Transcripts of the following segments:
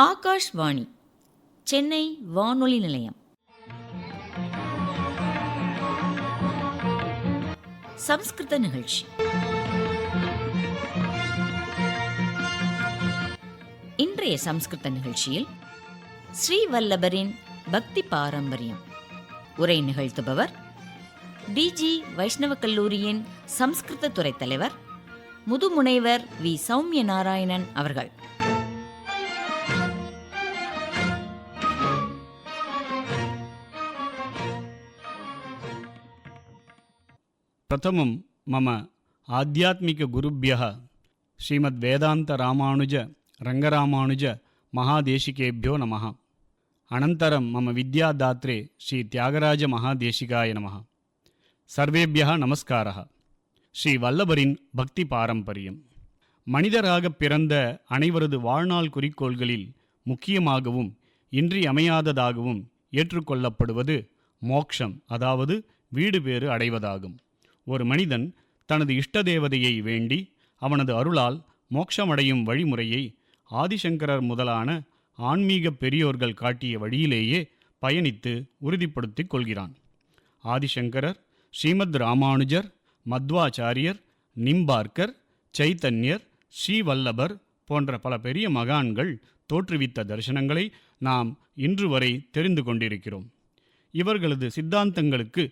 ஆகாஷ்வாணி சென்னை வானொலி நிலையம் சம்ஸ்கிருத நிகழ்ச்சி. இன்றைய சம்ஸ்கிருத நிகழ்ச்சியில் ஸ்ரீவல்லபரின் பக்தி பாரம்பரியம் உரை நிகழ்த்துபவர் டிஜி வைஷ்ணவ கல்லூரியின் சம்ஸ்கிருத துறை தலைவர் முதுமுனைவர் வி சௌமிய நாராயணன் அவர்கள். प्रथमं मम आध्यात्मिकगुरुभ्यः श्रीमद्वेदान्तरामानुज रङ्गरामानुज महादेशिकेभ्यो नमः. अनन्तरं मम विद्यादात्रे श्रीत्यागराजमहादेशिकाय नमः. सर्वेभ्यः नमस्कारः. ஸ்ரீவல்லபரின் பக்தி பாரம்பரியம். மனிதராக பிறந்த அனைவரது வாழ்நாள் குறிக்கோள்களில் முக்கியமாகவும் இன்றியமையாததாகவும் ஏற்றுக்கொள்ளப்படுவது மோக்ஷம், அதாவது வீடு பேறு அடைவதாகும். ஒரு மனிதன் தனது இஷ்ட தேவதையை வேண்டி அவனது அருளால் மோட்சமடையும் வழிமுறையை ஆதிசங்கரர் முதலான ஆன்மீக பெரியோர்கள் காட்டிய வழியிலேயே பயணித்து உறுதிப்படுத்திக் கொள்கிறான். ஆதிசங்கரர், ஸ்ரீமத் ராமானுஜர், மத்வாச்சாரியர், நிம்பார்க்கர், சைத்தன்யர், ஸ்ரீவல்லபர் போன்ற பல பெரிய மகான்கள் தோற்றுவித்த தரிசனங்களை நாம் இன்று வரை தெரிந்து கொண்டிருக்கிறோம். இவர்களது சித்தாந்தங்களுக்கு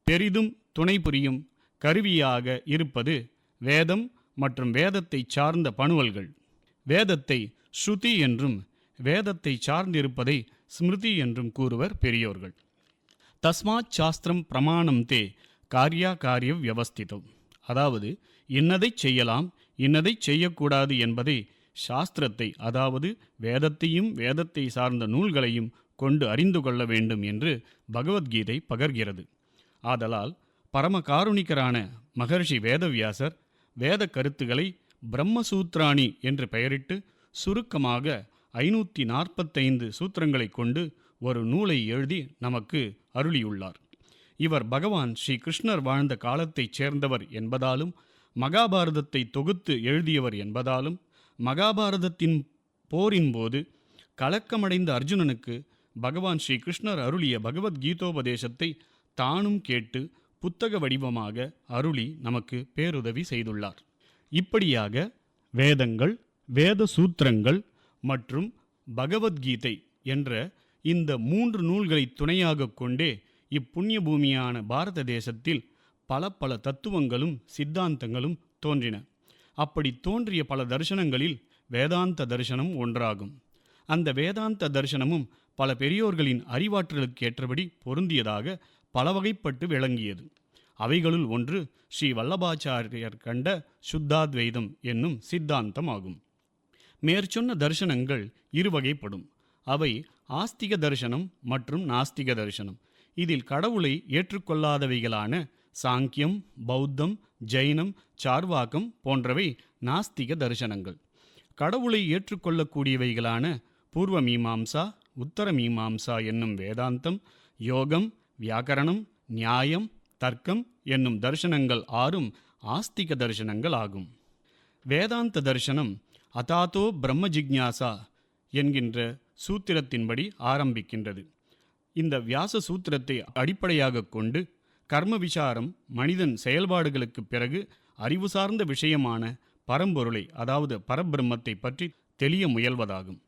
பெரிதும் துணை புரியும் கருவியாக இருப்பது வேதம் மற்றும் வேதத்தை சார்ந்த பணுவல்கள். வேதத்தை ஸ்ருதி என்றும் வேதத்தை சார்ந்திருப்பதை ஸ்மிருதி என்றும் கூறுவர் பெரியோர்கள். தஸ்மாத் சாஸ்திரம் பிரமாணம் தே காரியா காரிய வியவஸ்திதம், அதாவது இன்னதை செய்யலாம் இன்னதை செய்யக்கூடாது என்பதை சாஸ்திரத்தை, அதாவது வேதத்தையும் வேதத்தை சார்ந்த நூல்களையும் கொண்டு அறிந்து கொள்ள வேண்டும் என்று பகவத்கீதை பகர்கிறது. ஆதலால் பரமகாருணிகரான மகர்ஷி வேதவியாசர் வேத கருத்துக்களை பிரம்மசூத்ராணி என்று பெயரிட்டு சுருக்கமாக 545 சூத்திரங்களை கொண்டு ஒரு நூலை எழுதி நமக்கு அருளியுள்ளார். இவர் பகவான் ஸ்ரீ கிருஷ்ணர் வாழ்ந்த காலத்தைச் சேர்ந்தவர் என்பதாலும் மகாபாரதத்தை தொகுத்து எழுதியவர் என்பதாலும் மகாபாரதத்தின் போரின் போது கலக்கமடைந்த அர்ஜுனனுக்கு பகவான் ஸ்ரீ கிருஷ்ணர் அருளிய பகவத்கீதோபதேசத்தை தானும் கேட்டு புத்தக வடிவமாக அருளி நமக்கு பேருதவி செய்துள்ளார். இப்படியாக வேதங்கள், வேத சூத்திரங்கள் மற்றும் பகவத்கீதை என்ற இந்த 3 நூல்களை துணையாக கொண்டே இப்புண்ணிய பூமியான பாரத தேசத்தில் பல தத்துவங்களும் சித்தாந்தங்களும் தோன்றின. அப்படி தோன்றிய பல தரிசனங்களில் வேதாந்த தரிசனம் ஒன்றாகும். அந்த வேதாந்த தரிசனமும் பல பெரியோர்களின் அறிவாற்றலுக்கு ஏற்றபடி பொருந்தியதாக பல வகைப்பட்டு விளங்கியது. அவைகளுள் ஒன்று ஸ்ரீ வல்லபாச்சாரியர் கண்ட சுத்தாத்வைதம் என்னும் சித்தாந்தம் ஆகும். மேற்சொன்ன தரிசனங்கள் இருவகைப்படும். அவை ஆஸ்திக தரிசனம் மற்றும் நாஸ்திக தரிசனம். இதில் கடவுளை ஏற்றுக்கொள்ளாதவைகளான சாங்கியம், பௌத்தம், ஜைனம், சார்வாக்கம் போன்றவை நாஸ்திக தரிசனங்கள். கடவுளை ஏற்றுக்கொள்ளக்கூடியவைகளான பூர்வ மீமாம்சா, உத்தர மீமாம்சா என்னும் வேதாந்தம், யோகம், வியாக்கரணம், நியாயம், தர்க்கம் என்னும் தரிசனங்கள் 6 ஆஸ்திக தரிசனங்கள் ஆகும். வேதாந்த தரிசனம் அதாத்தோ பிரம்ம ஜிக்ஞாசா என்கின்ற சூத்திரத்தின்படி ஆரம்பிக்கின்றது. இந்த வியாச சூத்திரத்தை அடிப்படையாக கொண்டு கர்ம விசாரம் மனிதன் செயல்பாடுகளுக்கு பிறகு அறிவு சார்ந்த விஷயமான பரம்பொருளை, அதாவது பரபிரம்மத்தை பற்றி தெளிய முயல்வதாகும்.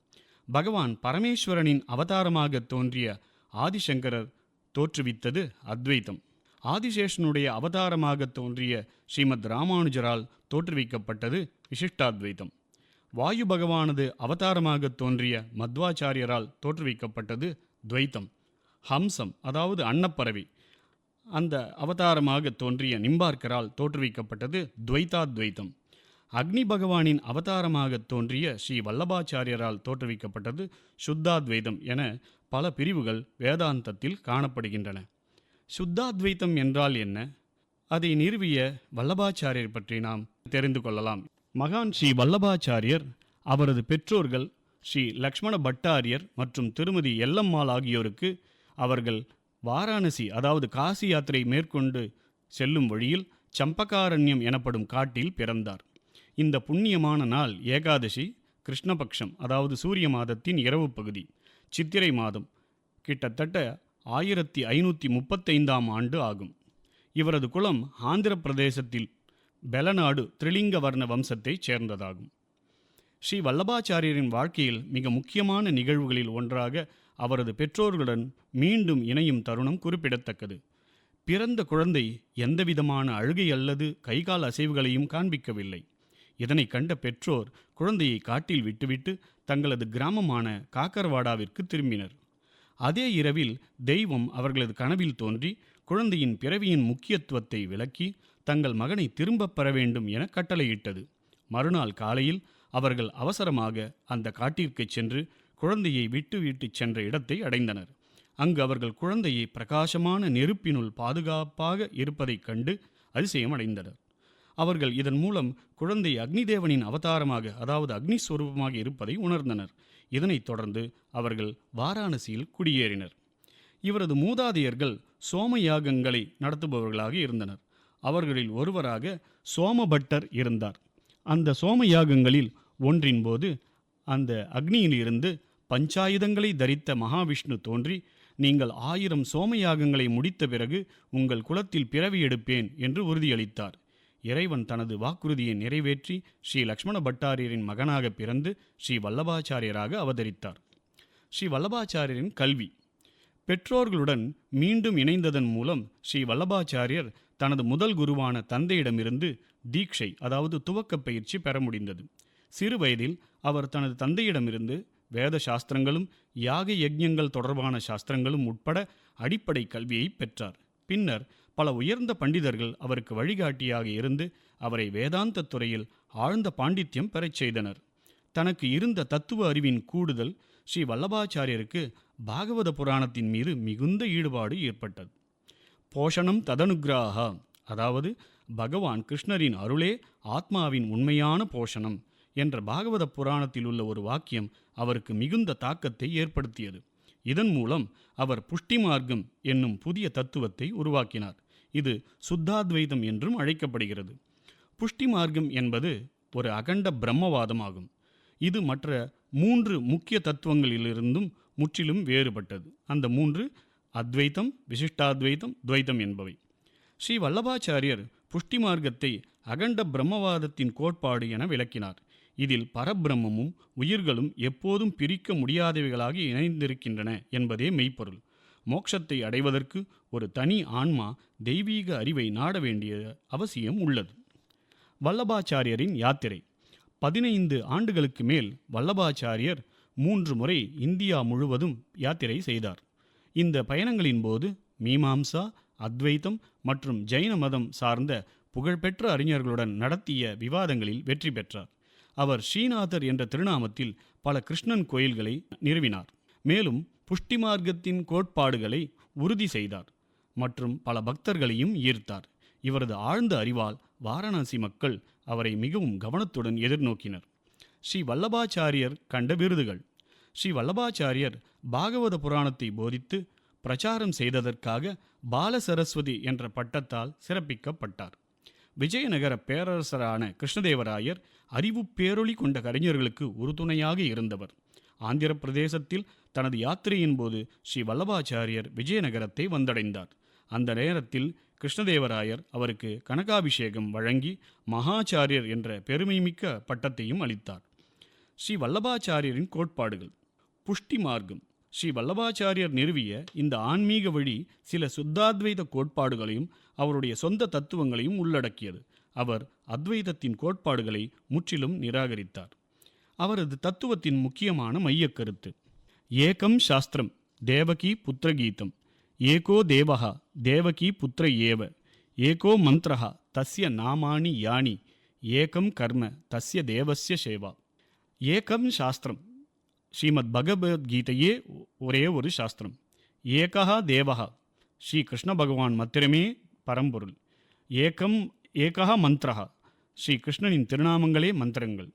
பகவான் பரமேஸ்வரனின் அவதாரமாக தோன்றிய ஆதிசங்கரர் தோற்றுவித்தது அத்வைத்தம். ஆதிசேஷனுடைய அவதாரமாக தோன்றிய ஸ்ரீமத் ராமானுஜரால் தோற்றுவிக்கப்பட்டது விசிஷ்டாத்வைத்தம். வாயு பகவானது அவதாரமாக தோன்றிய மத்வாச்சாரியரால் தோற்றுவிக்கப்பட்டது துவைத்தம். ஹம்சம், அதாவது அன்னப்பறவை, அந்த அவதாரமாக தோன்றிய நிம்பார்க்கரால் தோற்றுவிக்கப்பட்டது துவைதாத்வைத்தம். அக்னி பகவானின் அவதாரமாக தோன்றிய ஸ்ரீ வல்லபாச்சாரியரால் தோற்றுவிக்கப்பட்டது சுத்தாத்வைதம் என பல பிரிவுகள் வேதாந்தத்தில் காணப்படுகின்றன. சுத்தாத்வைத்தம் என்றால் என்ன? அதை நிறுவிய வல்லபாச்சாரியர் பற்றி நாம் தெரிந்து கொள்ளலாம். மகான் ஸ்ரீ வல்லபாச்சாரியர், அவரது பெற்றோர்கள் ஸ்ரீ லக்ஷ்மண பட்டாரியர் மற்றும் திருமதி எல்லம்மாள் ஆகியோருக்கு அவர்கள் வாராணசி, அதாவது காசி யாத்திரை மேற்கொண்டு செல்லும் வழியில் சம்பகாரண்யம் எனப்படும் காட்டில் பிறந்தார். இந்த புண்ணியமான நாள் ஏகாதசி கிருஷ்ணபக்ஷம் அதாவது சூரிய மாதத்தின் இரவு பகுதி, சித்திரை மாதம், கிட்டத்தட்ட 1535ஆம் ஆண்டு ஆகும். இவரது குலம் ஆந்திர பிரதேசத்தில் பெலநாடு திரிலிங்கவர்ண வம்சத்தைச் சேர்ந்ததாகும். ஸ்ரீ வல்லபாச்சாரியரின் வாழ்க்கையில் மிக முக்கியமான நிகழ்வுகளில் ஒன்றாக அவரது பெற்றோர்களுடன் மீண்டும் இணையும் தருணம் குறிப்பிடத்தக்கது. பிறந்த குழந்தை எந்தவிதமான அழுகை அல்லது கைகால் அசைவுகளையும் காண்பிக்கவில்லை. இதனை கண்ட பெற்றோர் குழந்தையை காட்டில் விட்டுவிட்டு தங்களது கிராமமான காக்கர்வாடாவிற்கு திரும்பினர். அதே இரவில் தெய்வம் அவர்களது கனவில் தோன்றி குழந்தையின் பிறவியின் முக்கியத்துவத்தை விளக்கி தங்கள் மகனை திரும்பப் பெற வேண்டும் என கட்டளையிட்டது. மறுநாள் காலையில் அவர்கள் அவசரமாக அந்த காட்டிற்கு சென்று குழந்தையை விட்டு சென்ற இடத்தை அடைந்தனர். அங்கு அவர்கள் குழந்தையை பிரகாசமான நெருப்பினுள் பாதுகாப்பாக இருப்பதைக் கண்டு அதிசயம் அடைந்தனர். அவர்கள் இதன் மூலம் குழந்தை அக்னிதேவனின் அவதாரமாக, அதாவது அக்னிஸ்வரூபமாக இருப்பதை உணர்ந்தனர். இதனைத் தொடர்ந்து அவர்கள் வாராணசியில் குடியேறினர். இவரது மூதாதையர்கள் சோமயாகங்களை நடத்துபவர்களாக இருந்தனர். அவர்களில் ஒருவராக சோமபட்டர் இருந்தார். அந்த சோமயாகங்களில் ஒன்றின் போது அந்த அக்னியிலிருந்து பஞ்சாயுதங்களை தரித்த மகாவிஷ்ணு தோன்றி, நீங்கள் 1000 சோமயாகங்களை முடித்த பிறகு உங்கள் குலத்தில் பிறவி எடுப்பேன் என்று உறுதியளித்தார். இறைவன் தனது வாக்குறுதியை நிறைவேற்றி ஸ்ரீ லக்ஷ்மண பட்டாரியரின் மகனாக பிறந்து ஸ்ரீ வல்லபாச்சாரியராக அவதரித்தார். ஸ்ரீ வல்லபாச்சாரியரின் கல்வி. பெற்றோர்களுடன் மீண்டும் இணைந்ததன் மூலம் ஸ்ரீ வல்லபாச்சாரியர் தனது முதல் குருவான தந்தையிடமிருந்து தீட்சை, அதாவது துவக்க பயிற்சி பெற முடிந்தது. சிறு வயதில் அவர் தனது தந்தையிடமிருந்து வேத சாஸ்திரங்களும் யாக யஜ்ஞங்கள் தொடர்பான சாஸ்திரங்களும் உட்பட அடிப்படை கல்வியை பெற்றார். பின்னர் பல உயர்ந்த பண்டிதர்கள் அவருக்கு வழிகாட்டியாக இருந்து அவரை வேதாந்த துறையில் ஆழ்ந்த பாண்டித்யம் பெறச் செய்தனர். தனக்கு இருந்த தத்துவ அறிவின் கூடுதல் ஸ்ரீ வல்லபாச்சாரியருக்கு பாகவத புராணத்தின் மீது மிகுந்த ஈடுபாடு ஏற்பட்டது. போஷணம் ததனுகிராகா, அதாவது பகவான் கிருஷ்ணரின் அருளே ஆத்மாவின் உண்மையான போஷணம் என்ற பாகவத புராணத்தில் உள்ள ஒரு வாக்கியம் அவருக்கு மிகுந்த தாக்கத்தை ஏற்படுத்தியது. இதன் மூலம் அவர் புஷ்டி மார்க்கம் என்னும் புதிய தத்துவத்தை உருவாக்கினார். இது சுத்தாத்வைதம் என்றும் அழைக்கப்படுகிறது. புஷ்டி மார்க்கம் என்பது ஒரு அகண்ட பிரம்மவாதம் ஆகும். இது மற்ற 3 முக்கிய தத்துவங்களிலிருந்தும் முற்றிலும் வேறுபட்டது. அந்த 3 அத்வைத்தம், விசிஷ்டாத்வைத்தம், துவைத்தம் என்பவை. ஸ்ரீ வல்லபாச்சாரியர் புஷ்டி மார்க்கத்தை அகண்ட பிரம்மவாதத்தின் கோட்பாடு என விளக்கினார். இதில் பரபிரம்மமும் உயிர்களும் எப்போதும் பிரிக்க முடியாதவைகளாக இணைந்திருக்கின்றன என்பதே மெய்ப்பொருள். மோட்சத்தை அடைவதற்கு ஒரு தனி ஆன்மா தெய்வீக அறிவை நாட வேண்டிய அவசியம் உள்ளது. வல்லபாச்சாரியரின் யாத்திரை. 15 ஆண்டுகளுக்கு மேல் வல்லபாச்சாரியர் 3 முறை இந்தியா முழுவதும் யாத்திரை செய்தார். இந்த பயணங்களின் போது மீமாம்சா, அத்வைத்தம் மற்றும் ஜைன மதம் சார்ந்த புகழ்பெற்ற அறிஞர்களுடன் நடத்திய விவாதங்களில் வெற்றி பெற்றார். அவர் ஸ்ரீநாதர் என்ற திருநாமத்தில் பல கிருஷ்ணன் கோயில்களை நிறுவினார். மேலும் புஷ்டி மார்க்கத்தின் கோட்பாடுகளை உறுதி செய்தார் மற்றும் பல பக்தர்களையும் ஈர்த்தார். இவரது ஆழ்ந்த அறிவால் வாரணாசி மக்கள் அவரை மிகவும் கவனத்துடன் எதிர்நோக்கினர். ஸ்ரீ வல்லபாச்சாரியர் கண்ட விருதுகள். ஸ்ரீ வல்லபாச்சாரியர் பாகவத புராணத்தை போதித்து பிரச்சாரம் செய்ததற்காக பால சரஸ்வதி என்ற பட்டத்தால் சிறப்பிக்கப்பட்டார். விஜயநகர பேரரசரான கிருஷ்ணதேவராயர் அறிவு பேரொளி கொண்ட கலைஞர்களுக்கு உறுதுணையாக இருந்தவர். ஆந்திர பிரதேசத்தில் தனது யாத்திரையின் போது ஸ்ரீ வல்லபாச்சாரியர் விஜயநகரத்தை வந்தடைந்தார். அந்த நேரத்தில் கிருஷ்ணதேவராயர் அவருக்கு கனகாபிஷேகம் வழங்கி மகாச்சாரியர் என்ற பெருமைமிக்க பட்டத்தையும் அளித்தார். ஸ்ரீ வல்லபாச்சாரியரின் கோட்பாடுகள். புஷ்டி மார்க்கம். ஸ்ரீ வல்லபாச்சாரியர் நிறுவிய இந்த ஆன்மீக வழி சில சுத்தாத்வைத கோட்பாடுகளையும் அவருடைய சொந்த தத்துவங்களையும் உள்ளடக்கியது. அவர் அத்வைதத்தின் கோட்பாடுகளை முற்றிலும் நிராகரித்தார். அவரது தத்துவத்தின் முக்கியமான மையக்கருத்து: ஏகம் சாஸ்திரம் தேவகி புத்திர கீதம், ஏகோ தேவஹா தேவகி புத்திர ஏவ, ஏகோ மந்திரஹா தஸ்ய நாமானி யானி, ஏகம் கர்ம தஸ்ய தேவஸ்ய சேவா. ஏகம் சாஸ்திரம். ஸ்ரீமத் பகவத்கீதையே ஒரே ஒரு சாஸ்திரம். ஏகா தேவஹா, ஸ்ரீ கிருஷ்ண பகவான் மாத்திரமே பரம்பொருள். ஏகா மந்திரஹா, ஸ்ரீ கிருஷ்ணனின் திருநாமங்களே மந்திரங்கள்.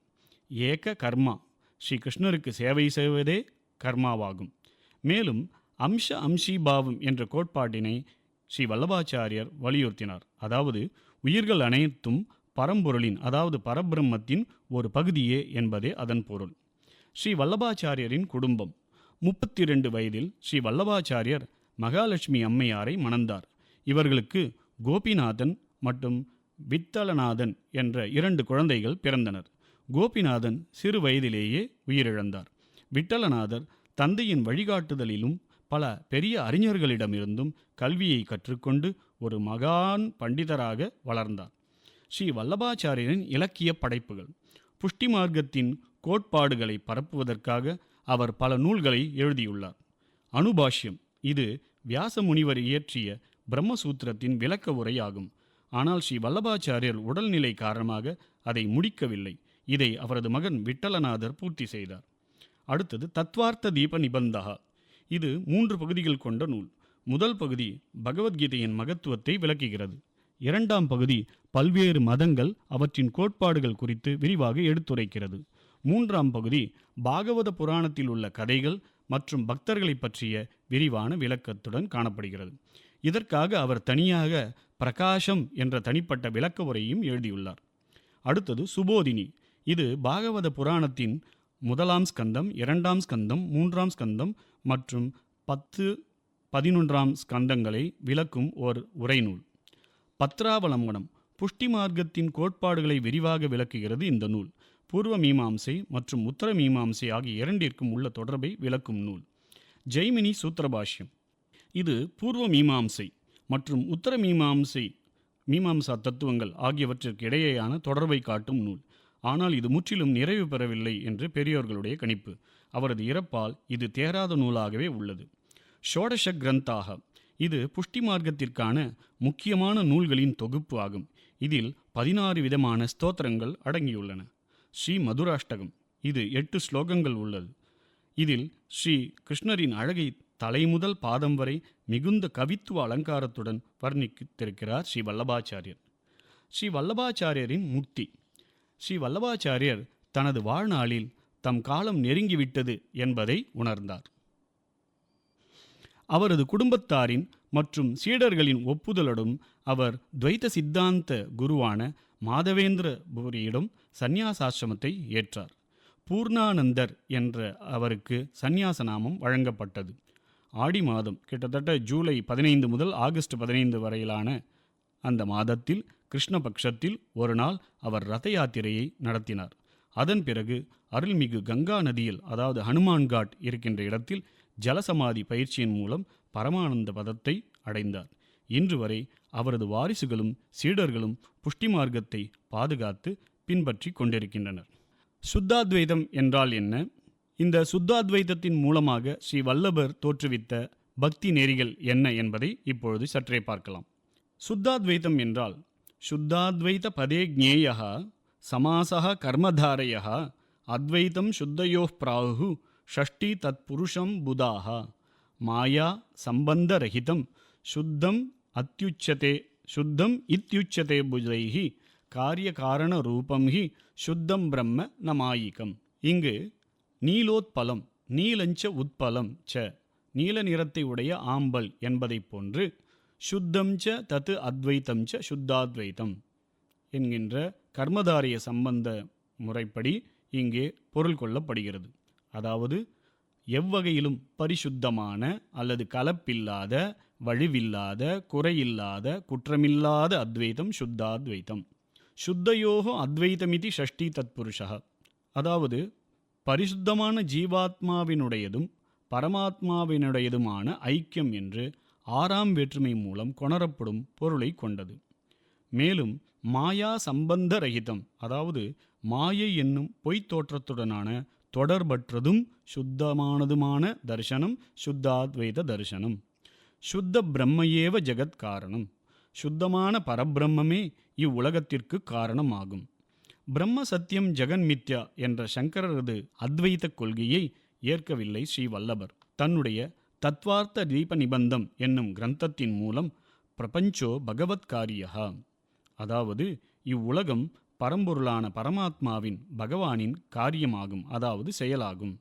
ஏக கர்மா, ஸ்ரீ கிருஷ்ணருக்கு சேவை செய்வதே கர்மாவாகும். மேலும் அம்ஷீபாவம் என்ற கோட்பாட்டினை ஸ்ரீ வல்லபாச்சாரியர் வலியுறுத்தினார். அதாவது உயிர்கள் அனைத்தும் பரம்பொருளின் அதாவது பரபிரம்மத்தின் ஒரு பகுதியே என்பதே அதன் பொருள். ஸ்ரீ வல்லபாச்சாரியரின் குடும்பம். 32 வயதில் ஸ்ரீ வல்லபாச்சாரியர் மகாலட்சுமி அம்மையாரை மணந்தார். இவர்களுக்கு கோபிநாதன் மற்றும் வித்தலநாதன் என்ற 2 குழந்தைகள் பிறந்தனர். கோபிநாதன் சிறு வயதிலேயே உயிரிழந்தார். விட்டலநாதர் தந்தையின் வழிகாட்டுதலிலும் பல பெரிய அறிஞர்களிடமிருந்தும் கல்வியை கற்றுக்கொண்டு ஒரு மகான் பண்டிதராக வளர்ந்தார். ஸ்ரீ வல்லபாச்சாரியரின் இலக்கிய படைப்புகள். புஷ்டி மார்க்கத்தின் கோட்பாடுகளை பரப்புவதற்காக அவர் பல நூல்களை எழுதியுள்ளார். அனுபாஷ்யம், இது வியாச முனிவர் இயற்றிய பிரம்மசூத்திரத்தின் விளக்க உரையாகும். ஆனால் ஸ்ரீ வல்லபாச்சாரியர் உடல்நிலை காரணமாக அதை முடிக்கவில்லை. இதை அவரது மகன் விட்டலநாதர் பூர்த்தி செய்தார். அடுத்தது தத்வார்த்த தீப நிபந்தகா. இது 3 பகுதிகள் கொண்ட நூல். முதல் பகுதி பகவத்கீதையின் மகத்துவத்தை விளக்குகிறது. 2ஆம் பகுதி பல்வேறு மதங்கள் அவற்றின் கோட்பாடுகள் குறித்து விரிவாக எடுத்துரைக்கிறது. 3ஆம் பகுதி பாகவத புராணத்தில் உள்ள கதைகள் மற்றும் பக்தர்களை பற்றிய விரிவான விளக்கத்துடன் காணப்படுகிறது. இதற்காக அவர் தனியாக பிரகாசம் என்ற தனிப்பட்ட விளக்க உரையும் எழுதியுள்ளார். அடுத்தது சுபோதினி. இது பாகவத புராணத்தின் 1ஆம் ஸ்கந்தம், 2ஆம் ஸ்கந்தம், 3ஆம் ஸ்கந்தம் மற்றும் 10, 11ஆம் ஸ்கந்தங்களை விளக்கும் ஓர் உரைநூல். பத்ராவலம்பனம். புஷ்டி மார்க்கத்தின் கோட்பாடுகளை விரிவாக விளக்குகிறது இந்த நூல். பூர்வ மீமாம்சை மற்றும் உத்தர மீமாம்சை ஆகிய 2ற்கும் உள்ள தொடர்பை விளக்கும் நூல். ஜெய்மினி சூத்திரபாஷ்யம். இது பூர்வ மீமாம்சை மற்றும் உத்தர மீமாம்சா தத்துவங்கள் ஆகியவற்றிற்கு இடையேயான தொடர்பை காட்டும் நூல். ஆனால் இது முற்றிலும் நிறைவு பெறவில்லை என்று பெரியோர்களுடைய கணிப்பு. அவரது இறப்பால் இது தேராத நூலாகவே உள்ளது. ஷோடஷ கிரந்தாக. இது புஷ்டி மார்க்கத்திற்கான முக்கியமான நூல்களின் தொகுப்பு ஆகும். இதில் 16 விதமான ஸ்தோத்திரங்கள் அடங்கியுள்ளன. ஸ்ரீ மதுராஷ்டகம். இது 8 ஸ்லோகங்கள் உள்ளது. இதில் ஸ்ரீ கிருஷ்ணரின் அழகை தலைமுதல் பாதம் வரை மிகுந்த கவித்துவ அலங்காரத்துடன் வர்ணித்திருக்கிறார் ஸ்ரீ வல்லபாச்சாரியர். ஸ்ரீ வல்லபாச்சாரியரின் முக்தி. ஸ்ரீ வல்லபாச்சாரியர் தனது வாழ்நாளில் தம் காலம் நெருங்கிவிட்டது என்பதை உணர்ந்தார். அவரது குடும்பத்தாரின் மற்றும் சீடர்களின் ஒப்புதலுடன் அவர் துவைத சித்தாந்த குருவான மாதவேந்திர பூரியிடம் சந்நியாசாசிரமத்தை ஏற்றார். பூர்ணானந்தர் என்ற அவருக்கு சந்நியாச நாமம் வழங்கப்பட்டது. ஆடி மாதம், கிட்டத்தட்ட ஜூலை 15 முதல் ஆகஸ்ட் 15 வரையிலான அந்த மாதத்தில் கிருஷ்ணபக்ஷத்தில் ஒரு நாள் அவர் ரத யாத்திரையை நடத்தினார். அதன் பிறகு அருள்மிகு கங்கா நதியில், அதாவது ஹனுமான் காட் இருக்கின்ற இடத்தில் ஜலசமாதி பயிற்சியின் மூலம் பரமானந்த பதத்தை அடைந்தார். இன்று வரை அவரது வாரிசுகளும் சீடர்களும் புஷ்டி மார்க்கத்தை பாதுகாத்து பின்பற்றி கொண்டிருக்கின்றனர். சுத்தாத்வைதம் என்றால் என்ன? இந்த சுத்தாத்வைதத்தின் மூலமாக ஸ்ரீ வல்லபர் தோற்றுவித்த பக்தி நெறிகள் என்ன என்பதை இப்பொழுது சற்றே பார்க்கலாம். சுத்தாத்வைதம் என்றால் சுத்தாத்வைத பதே ஜ்ஞேயः சமாசः கர்மதாரயः அத்வைதம் சுத்தயோः பிராஹு ஷஷ்டி தத் புருஷம் புதாः மாயா சம்பந்தரஹிதம் சுத்தம் இத்யுச்சதே புதைஹி காரியகாரண ரூபம் ஹி சுத்தம் பிரம்ம நமாயிகம். இங்கு நீலோத்பலம், நீலஞ்ச உத்பலம் ச, நீல நிறத்தை உடைய ஆம்பல் என்பதைப் போன்று சுத்தம் ச தத்து அத்வைத்தம் ச சுத்தாத்வைத்தம் என்கின்ற கர்மதாரிய சம்பந்த முறைப்படி இங்கே பொருள் கொள்ளப்படுகிறது. அதாவது எவ்வகையிலும் பரிசுத்தமான அல்லது கலப்பில்லாத, வழுவில்லாத, குறையில்லாத, குற்றமில்லாத அத்வைத்தம் சுத்தாத்வைத்தம். சுத்தயோகோ அத்வைத்தமிதி ஷஷ்டி தத்புருஷா. அதாவது பரிசுத்தமான ஜீவாத்மாவினுடையதும் பரமாத்மாவினுடையதுமான ஐக்கியம் என்று 6ஆம் வேற்றுமை மூலம் கொணரப்படும் பொருளை கொண்டது. மேலும் மாயா சம்பந்த ரஹிதம், அதாவது மாயை என்னும் பொய்த் தோற்றத்துடனான தொடர்பற்றதும் சுத்தமானதுமான தர்சனம் சுத்தாத்வைத தர்சனம். சுத்த பிரம்மையேவ ஜெகத் காரணம். சுத்தமான பரபிரம்மே இவ்வுலகத்திற்கு காரணமாகும். பிரம்ம சத்தியம் ஜெகன்மித்யா என்ற சங்கரரது அத்வைத கொள்கையை ஏற்கவில்லை ஸ்ரீ வல்லபர். தன்னுடைய தத்வார்த்த தீப நிபந்தம் என்னும் கிரந்தத்தின் மூலம் பிரபஞ்சோ பகவத்காரியா, அதாவது இவ்வுலகம் பரம்பொருளான பரமாத்மாவின் பகவானின் காரியமாகும், அதாவது செயலாகும்.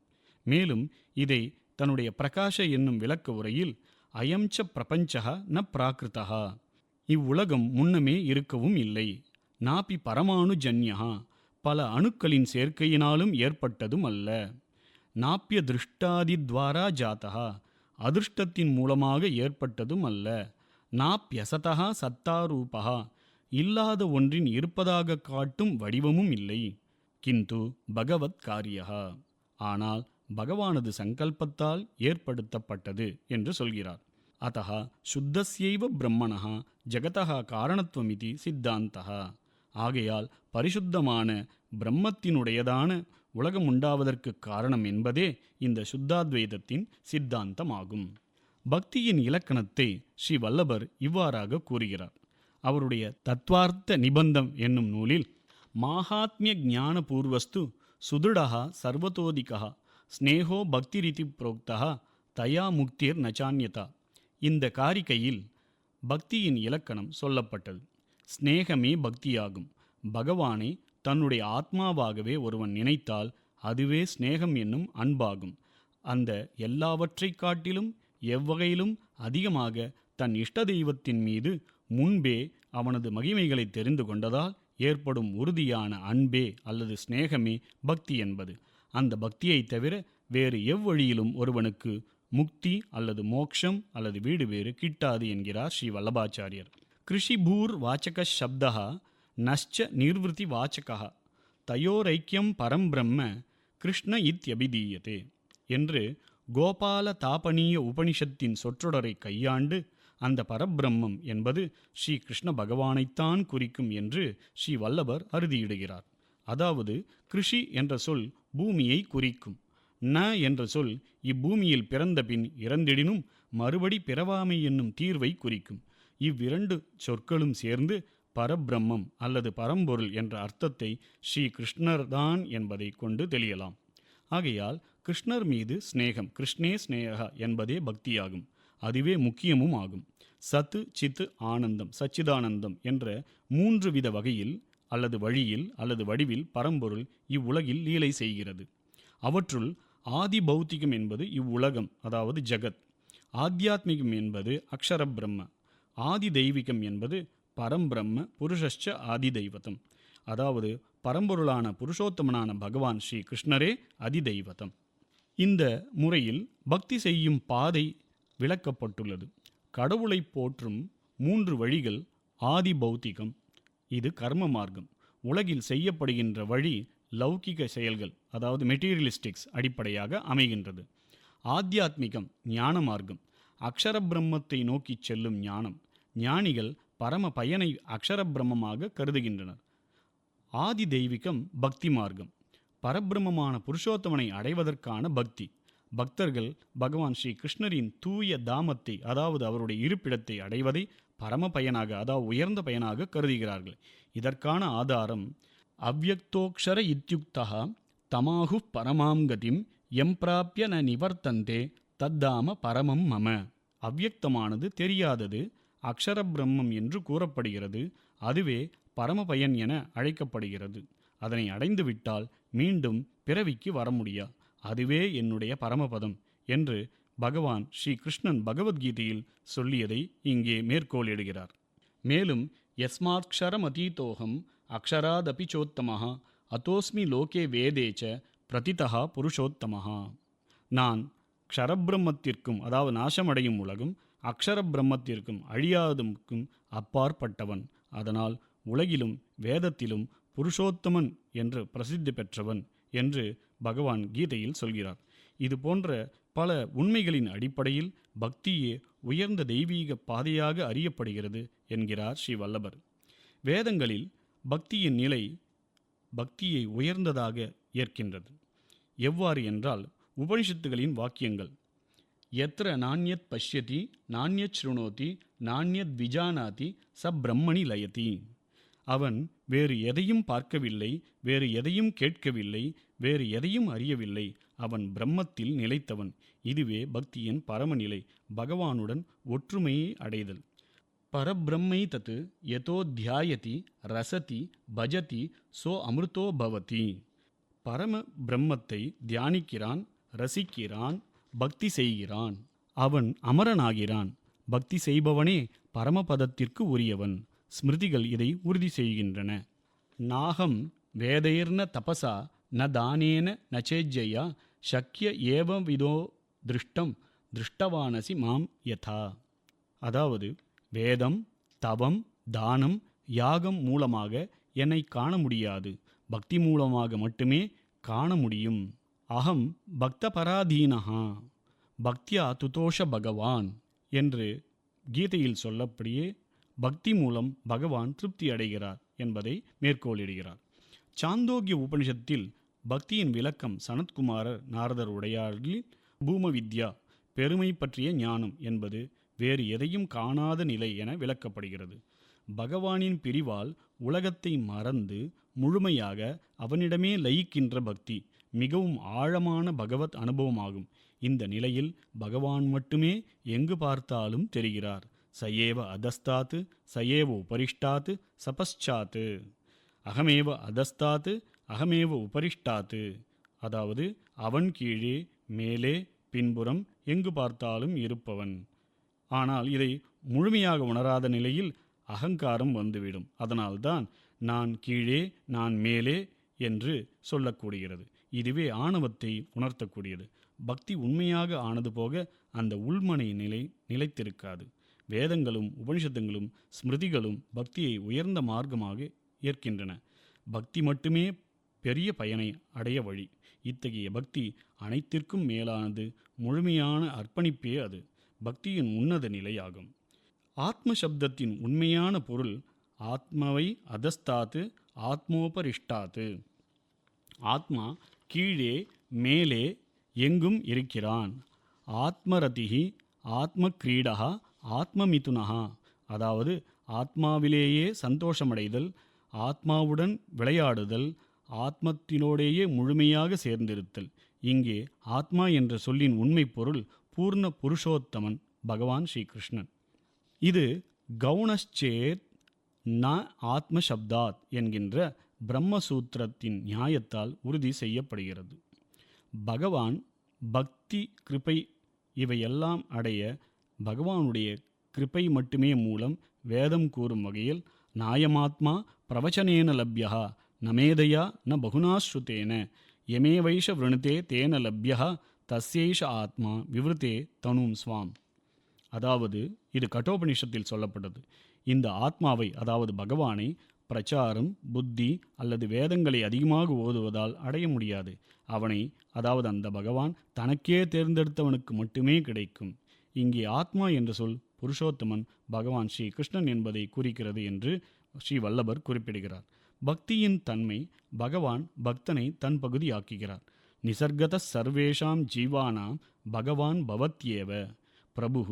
மேலும் இதை தன்னுடைய பிரகாஷ என்னும் விளக்க உரையில் அயம்ச பிரபஞ்சா ந பிராகிருதா, இவ்வுலகம் முன்னமே இருக்கவும் இல்லை, நாபி பரமாணு ஜன்யா, பல அணுக்களின் சேர்க்கையினாலும் ஏற்பட்டதும் அல்ல. நாப்பிய திருஷ்டாதித்வாரா ஜாதா, அதிர்ஷ்டத்தின் மூலமாக ஏற்பட்டதும் அல்ல. நாப்யசதா சத்தாரூபா, இல்லாத ஒன்றின் இருப்பதாக காட்டும் வடிவமும் இல்லை. கிந்து பகவத் காரியா, ஆனால் பகவானது சங்கல்பத்தால் ஏற்படுத்தப்பட்டது என்று சொல்கிறார். அத்தः சுத்தஸ்யைவ பிரம்மணः ஜகதः காரணத்துவமிதி சித்தாந்தः. ஆகையால் பரிசுத்தமான பிரம்மத்தினுடையதான உலகம் உண்டாவதற்கு காரணம் என்பதே இந்த சுத்தாத்வைதத்தின் சித்தாந்தமாகும். பக்தியின் இலக்கணத்தை ஸ்ரீ வல்லபர் இவ்வாறாக கூறுகிறார். அவருடைய தத்வார்த்த நிபந்தம் என்னும் நூலில் மாஹாத்மிய ஞான பூர்வஸ்து சுதுடா சர்வதோதிகா ஸ்னேகோ பக்திரிதி புரோக்தா தயா முக்திர் நச்சான்யதா, இந்த காரிகையில் பக்தியின் இலக்கணம் சொல்லப்பட்டது. ஸ்நேகமே பக்தியாகும். பகவானை தன்னுடைய ஆத்மாவாகவே ஒருவன் நினைத்தால் அதுவே ஸ்நேகம் என்னும் அன்பாகும். அந்த எல்லாவற்றை காட்டிலும் எவ்வகையிலும் அதிகமாக தன் இஷ்ட தெய்வத்தின் மீது முன்பே அவனது மகிமைகளை தெரிந்து கொண்டதால் ஏற்படும் உறுதியான அன்பே அல்லது ஸ்நேகமே பக்தி என்பது. அந்த பக்தியை தவிர வேறு எவ்வழியிலும் ஒருவனுக்கு முக்தி அல்லது மோக்ஷம் அல்லது வீடு வேறு கிட்டாது என்கிறார் ஸ்ரீ வல்லபாச்சாரியர். கிருஷிபூர் வாச்சக சப்தா நஷ்ச நிர்வൃத்தி வாச்சகா தயோரைக்கியம் பரம்பிரம்ம கிருஷ்ண இத்யபிதீயதே என்று கோபால தாபனீய உபனிஷத்தின் சொற்றொடரை கையாண்டு அந்த பரபிரம்மம் என்பது ஸ்ரீ கிருஷ்ண பகவானைத்தான் குறிக்கும் என்று ஸ்ரீ வல்லபர் அறுதியிடுகிறார். அதாவது கிருஷி என்ற சொல் பூமியை குறிக்கும். ந என்ற சொல் இப்பூமியில் பிறந்த பின் இறந்திடினும் மறுபடி பிறவாமை என்னும் தீர்வை குறிக்கும். இவ்விரண்டு சொற்களும் சேர்ந்து பரபிரம்மம் அல்லது பரம்பொருள் என்ற அர்த்தத்தை ஸ்ரீ கிருஷ்ணர்தான் என்பதை கொண்டு தெளியலாம். ஆகையால் கிருஷ்ணர் மீது ஸ்நேகம், கிருஷ்ணே ஸ்நேகா என்பதே பக்தியாகும். அதுவே முக்கியமும் ஆகும். சத்து சித்து ஆனந்தம் சச்சிதானந்தம் என்ற 3 வித வகையில் அல்லது வழியில் அல்லது வடிவில் பரம்பொருள் இவ்வுலகில் லீலை செய்கிறது. அவற்றுள் ஆதி பௌத்திகம் என்பது இவ்வுலகம், அதாவது ஜகத். ஆத்தியாத்மிகம் என்பது அக்ஷர பிரம்ம. ஆதி தெய்வீகம் என்பது பரம்பிரம்ம புருஷஸ்ச ஆதி தெய்வதம், அதாவது பரம்பொருளான புருஷோத்தமனான பகவான் ஸ்ரீ கிருஷ்ணரே அதிதெய்வதம். இந்த முறையில் பக்தி செய்யும் பாதை விளக்கப்பட்டுள்ளது. கடவுளை போற்றும் 3 வழிகள். ஆதி பௌத்திகம், இது கர்ம மார்க்கம். உலகில் செய்யப்படுகின்ற வழி லௌகிக செயல்கள், அதாவது மெட்டீரியலிஸ்டிக்ஸ் அடிப்படையாக அமைகின்றது. ஆத்தியாத்மிகம் ஞான மார்க்கம், அக்ஷர பிரம்மத்தை நோக்கி செல்லும் ஞானம். ஞானிகள் பரம பயனை அக்ஷர பிரம்மமாக கருதுகின்றனர். ஆதி தெய்வீகம் பக்தி மார்க்கம், பரபிரம்மமான புருஷோத்தமனை அடைவதற்கான பக்தி. பக்தர்கள் பகவான் ஸ்ரீ கிருஷ்ணரின் தூய தாமத்தை, அதாவது அவருடைய இருப்பிடத்தை அடைவதை பரம பயனாக, அதாவது உயர்ந்த பயனாக கருதுகிறார்கள். இதற்கான ஆதாரம் அவ்யக்தோக்ஷர இத்யுக்தா தமாஹு பரமாம் கதிம் எம்பிராப்ய ந நிவர்த்தந்தே தத்தாம பரமம் மம. அவ்யக்தமானது தெரியாதது அக்ஷர பிரம்மம் என்று கூறப்படுகிறது. அதுவே பரமபயன் என அழைக்கப்படுகிறது. அதனை அடைந்துவிட்டால் மீண்டும் பிறவிக்கு வர முடியா. அதுவே என்னுடைய பரமபதம் என்று பகவான் ஸ்ரீ கிருஷ்ணன் பகவத்கீதையில் சொல்லியதை இங்கே மேற்கோளிடுகிறார். மேலும் யஸ்மாத்க்ஷரம் அதீதோகம் அக்ஷராதபி சோத்தமஹா அதோஸ்மி லோகே வேதேச்ச பிரதிதா புருஷோத்தமஹா. நான் க்ஷரபிரம்மத்திற்கும், அதாவது நாசமடையும் உலகும், அக்ஷர பிரம்மத்திற்கும் அழியாதமுக்கும் அப்பாற்பட்டவன். அதனால் உலகிலும் வேதத்திலும் புருஷோத்தமன் என்று பிரசித்தி பெற்றவன் என்று பகவான் கீதையில் சொல்கிறார். இது போன்ற பல உண்மைகளின் அடிப்படையில் பக்தியே உயர்ந்த தெய்வீக பாதையாக அறியப்படுகிறது என்கிறார் ஸ்ரீ வல்லபர். வேதங்களில் பக்தியின் நிலை பக்தியை உயர்ந்ததாக ஏற்கின்றது. எவ்வாறு என்றால், உபனிஷத்துகளின் வாக்கியங்கள் எத்ர நாண்யத் பஷ்யதி நாண்யத் ஸ்ருணோதி நாண்யத் விஜானாதி ச பிரம்மணி லயதி. அவன் வேறு எதையும் பார்க்கவில்லை, வேறு எதையும் கேட்கவில்லை, வேறு எதையும் அறியவில்லை. அவன் பிரம்மத்தில் நிலைத்தவன். இதுவே பக்தியின் பரமநிலை, பகவானுடன் ஒற்றுமையை அடைதல். பரபிரம்மை தத்து யதோ தியாயதி ரசதி பஜதி சோ அமிர்தோ பவதி. பரம பிரம்மத்தை தியானிக்கிறான், ரசிக்கிறான், பக்தி செய்கிறான். அவன் அமரனாகிறான். பக்தி செய்பவனே பரமபதத்திற்கு உரியவன். ஸ்மிருதிகள் இதை உறுதி செய்கின்றன. நாகம் வேதைர்ன தபசா ந தானேன நச்சேஜ்ஜயா சக்கிய ஏவ விதோ திருஷ்டம் திருஷ்டவானசி மாம் யதா. அதாவது வேதம், தவம், தானம், யாகம் மூலமாக என்னை காண முடியாது, பக்தி மூலமாக மட்டுமே காண முடியும். அகம் பக்த பராதீனஹா பக்தியா துதோஷ பகவான் என்று கீதையில் சொல்லப்படியே பக்தி மூலம் பகவான் திருப்தி அடைகிறார் என்பதை மேற்கோளிடுகிறார். சாந்தோக்கிய உபனிஷத்தில் பக்தியின் விளக்கம் சனத்குமாரர் நாரதர் உடையாரில் பூம வித்யா பெருமை பற்றிய ஞானம் என்பது வேறு எதையும் காணாத நிலை என விளக்கப்படுகிறது. பகவானின் பிரிவால் உலகத்தை மறந்து முழுமையாக அவனிடமே லயிக்கின்ற பக்தி மிகவும் ஆழமான பகவத் அனுபவமாகும். இந்த நிலையில் பகவான் மட்டுமே எங்கு பார்த்தாலும் தெரிகிறார். சயேவ அதஸ்தாத்து சயேவ உபரிஷ்டாத்து சபஸ்சாத்து. அகமேவ அதஸ்தாத்து அகமேவ உபரிஷ்டாத்து. அதாவது அவன் கீழே, மேலே, பின்புறம் எங்கு பார்த்தாலும் இருப்பவன். ஆனால் இதை முழுமையாக உணராத நிலையில் அகங்காரம் வந்துவிடும். அதனால்தான் நான் கீழே, நான் மேலே என்று சொல்லக்கூடியது. இதுவே ஆணவத்தை உணர்த்தக்கூடியது. பக்தி உண்மையாக ஆனது போக அந்த உள்மனை நிலைத்திருக்காது. வேதங்களும் உபனிஷத்துங்களும் ஸ்மிருதிகளும் பக்தியை உயர்ந்த மார்க்கமாக ஏற்கின்றன. பக்தி மட்டுமே பெரிய பயனை அடைய வழி. இத்தகைய பக்தி அனைத்திற்கும் மேலானது, முழுமையான அர்ப்பணிப்பே அது. பக்தியின் உன்னத நிலையாகும். ஆத்ம சப்தத்தின் உண்மையான பொருள் ஆத்மாவை அதஸ்தாத்து ஆத்மோபரிஷ்டாத்து. ஆத்மா கீழே, மேலே எங்கும் இருக்கிறான். ஆத்மரதிஹி ஆத்ம கிரீடா ஆத்மமிதுனஹா. அதாவது ஆத்மாவிலேயே சந்தோஷமடைதல், ஆத்மாவுடன் விளையாடுதல், ஆத்மத்தினோடேயே முழுமையாக சேர்ந்திருத்தல். இங்கே ஆத்மா என்ற சொல்லின் உண்மை பொருள் பூர்ண புருஷோத்தமன் பகவான் ஸ்ரீகிருஷ்ணன். இது கவுனச்சேத் ந ஆத்மசப்தாத் என்கின்ற பிரம்மசூத்திரத்தின் நியாயத்தால் உறுதி செய்யப்படுகிறது. பகவான் பக்தி, கிருபை இவையெல்லாம் அடைய பகவானுடைய கிருபை மட்டுமே மூலம் வேதம் கூறும் வகையில் நாயமாத்மா பிரவச்சனேன லப்யா நமேதையா ந பகுனாஸ்ருதேன யமே வைஷ விருணுதே தேன லப்யா தஸ்யைஷ ஆத்மா விவருத்தே தனும் ஸ்வாம். அதாவது இது கட்டோபனிஷத்தில் சொல்லப்பட்டது. இந்த ஆத்மாவை, அதாவது பகவானை பிரச்சாரம், புத்தி அல்லது வேதங்களை அதிகமாக ஓதுவதால் அடைய முடியாது. அவனை, அதாவது அந்த பகவான் தனக்கே தேர்ந்தெடுத்தவனுக்கு மட்டுமே கிடைக்கும். இங்கே ஆத்மா என்ற சொல் புருஷோத்தமன் பகவான் ஸ்ரீ கிருஷ்ணன் என்பதை குறிக்கிறது என்று ஸ்ரீ வல்லபர் குறிப்பிடுகிறார். பக்தியின் தன்மை பகவான் பக்தனை தன் பகுதியாக்குகிறார். நிசர்கத சர்வேஷாம் ஜீவானாம் பகவான் பவத்யேவ பிரபு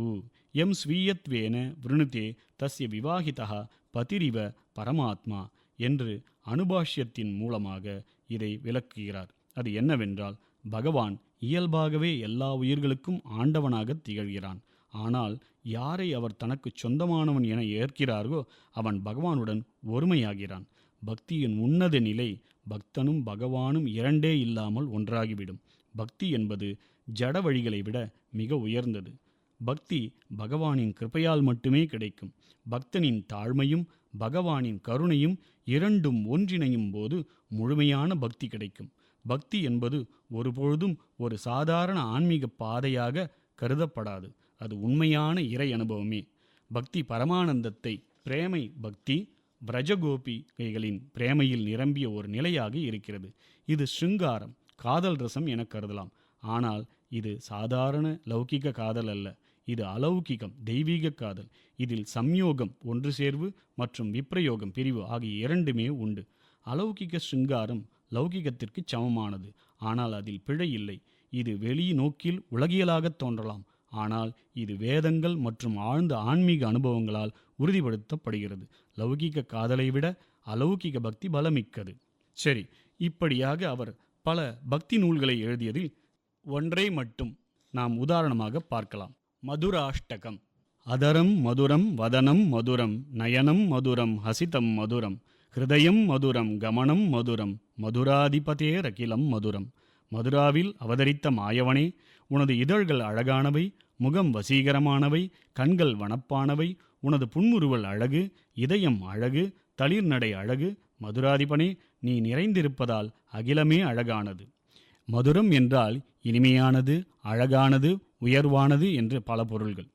எம் ஸ்வீயத்வேன விருணுதே தஸ்ய விவாஹிதா பதிரிவ பரமாத்மா என்று அனுபாஷ்யத்தின் மூலமாக இதை விளக்குகிறார். அது என்னவென்றால், பகவான் இயல்பாகவே எல்லா உயிர்களுக்கும் ஆண்டவனாக திகழ்கிறான். ஆனால் யாரை அவர் தனக்கு சொந்தமானவன் என ஏற்கிறாரோ அவன் பகவானுடன் ஒருமையாகிறான். பக்தியின் உன்னத நிலை பக்தனும் பகவானும் இரண்டே இல்லாமல் ஒன்றாகிவிடும். பக்தி என்பது ஜட வழிகளை விட மிக உயர்ந்தது. பக்தி பகவானின் கிருபையால் மட்டுமே கிடைக்கும். பக்தனின் தாழ்மையும் பகவானின் கருணையும் இரண்டும் ஒன்றிணையும் போது முழுமையான பக்தி கிடைக்கும். பக்தி என்பது ஒருபொழுதும் ஒரு சாதாரண ஆன்மீக பாதையாக கருதப்படாது. அது உண்மையான இறை அனுபவமே. பக்தி பரமானந்தத்தை, பிரேமை பக்தி பிரஜகோபிகைகளின் பிரேமையில் நிரம்பிய ஒரு நிலையாக இருக்கிறது. இது ஸ்ருங்காரம், காதல் ரசம் என கருதலாம். ஆனால் இது சாதாரண லௌகிக காதல் அல்ல. இது அலௌகிகம், தெய்வீக காதல். இதில் சம்யோகம், ஒன்று சேர்வு, மற்றும் விப்ரயோகம், பிரிவு ஆகிய இரண்டுமே உண்டு. அலௌகிக ஸ்ருங்காரம் லௌகிகத்திற்கு சமமானது. ஆனால் அதில் பிழை இல்லை. இது வெளி நோக்கில் உலகியலாகத் தோன்றலாம். ஆனால் இது வேதங்கள் மற்றும் ஆழ்ந்த ஆன்மீக அனுபவங்களால் உறுதிப்படுத்தப்படுகிறது. லௌகிக காதலை விட அலௌகிக பக்தி பலமிக்கது. சரி, இப்படியாக அவர் பல பக்தி நூல்களை எழுதியதில் ஒன்றை மட்டும் நாம் உதாரணமாக பார்க்கலாம். மதுராஷ்டகம். அதரம் மதுரம் வதனம் மதுரம் நயனம் மதுரம் ஹசிதம் மதுரம் ஹிருதயம் மதுரம் கமனம் மதுரம் மதுராதிபதேரகிலம் மதுரம். மதுராவில் அவதரித்த மாயவனே, உனது இதழ்கள் அழகானவை, முகம் வசீகரமானவை, கண்கள் வனப்பானவை, உனது புன்முறுவல் அழகு, இதயம் அழகு, தளிர்நடை அழகு, மதுராதிபனே, நீ நிறைந்திருப்பதால் அகிலமே அழகானது. மதுரம் என்றால் இனிமையானது, அழகானது, உயர்வானது என்று பல பொருள்கள்.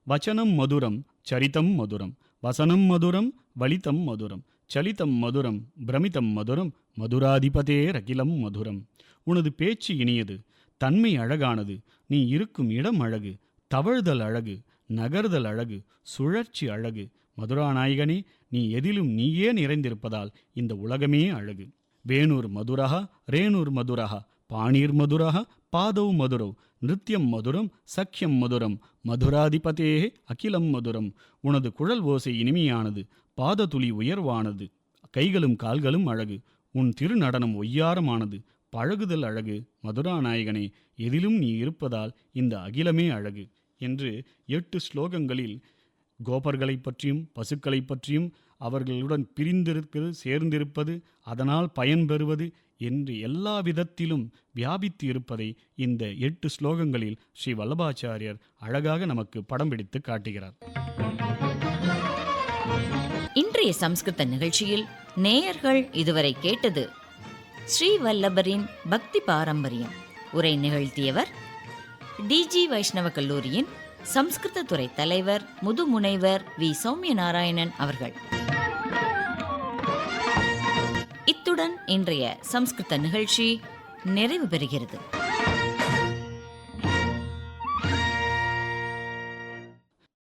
வச்சனம் மதுரம், சரிதம் மதுரம், வசனம் மதுரம், வலிதம் மதுரம், சலிதம் மதுரம், பிரமிதம் மதுரம், மதுராதிபதேர் அகிலம் மதுரம். உனது பேச்சு இனியது, தன்மை அழகானது, நீ இருக்கும் இடம் அழகு, தவழ்தல் அழகு, நகர்தல் அழகு, சுழற்சி அழகு. மதுராநாயகனே, நீ எதிலும் நீயே நிறைந்திருப்பதால் இந்த உலகமே அழகு. வேணூர் மதுரஹ, ரேணூர் மதுரஹ, பாணீர் மதுரஹ, பாதௌ மதுரௌ, நிருத்யம் மதுரம், சக்கியம் மதுரம், மதுராதிபதே அகிலம் மதுரம். உனது குழல் ஓசை இனிமையானது, பாததுளி உயர்வானது, கைகளும் கால்களும் அழகு, உன் திருநடனம் ஒய்யாரமானது, பழகுதல் அழகு. மதுராநாயகனே, எதிலும் நீ இருப்பதால் இந்த அகிலமே அழகு என்று 8 ஸ்லோகங்களில் கோபர்களை பற்றியும் பசுக்களை பற்றியும் அவர்களுடன் பிரிந்திருப்பது, சேர்ந்திருப்பது, அதனால் பயன்பெறுவது என்று எல்லா விதத்திலும் வியாபித்து இருப்பதை இந்த 8 ஸ்லோகங்களில் ஸ்ரீ வல்லபாச்சாரியர் அழகாக நமக்கு படம் பிடித்து காட்டுகிறார். இன்றைய சம்ஸ்கிருத நிகழ்ச்சியில் நேயர்கள் இதுவரை கேட்டது ஸ்ரீ வல்லபரின் பக்தி பாரம்பரியம். உரை நிகழ்த்தியவர் டிஜி வைஷ்ணவ கல்லூரியின் சம்ஸ்கிருத துறை தலைவர் முதுமுனைவர் வி சௌமியநாராயணன் அவர்கள். இத்துடன் இன்றைய சம்ஸ்கிருத நிகழ்ச்சி நிறைவு பெறுகிறது.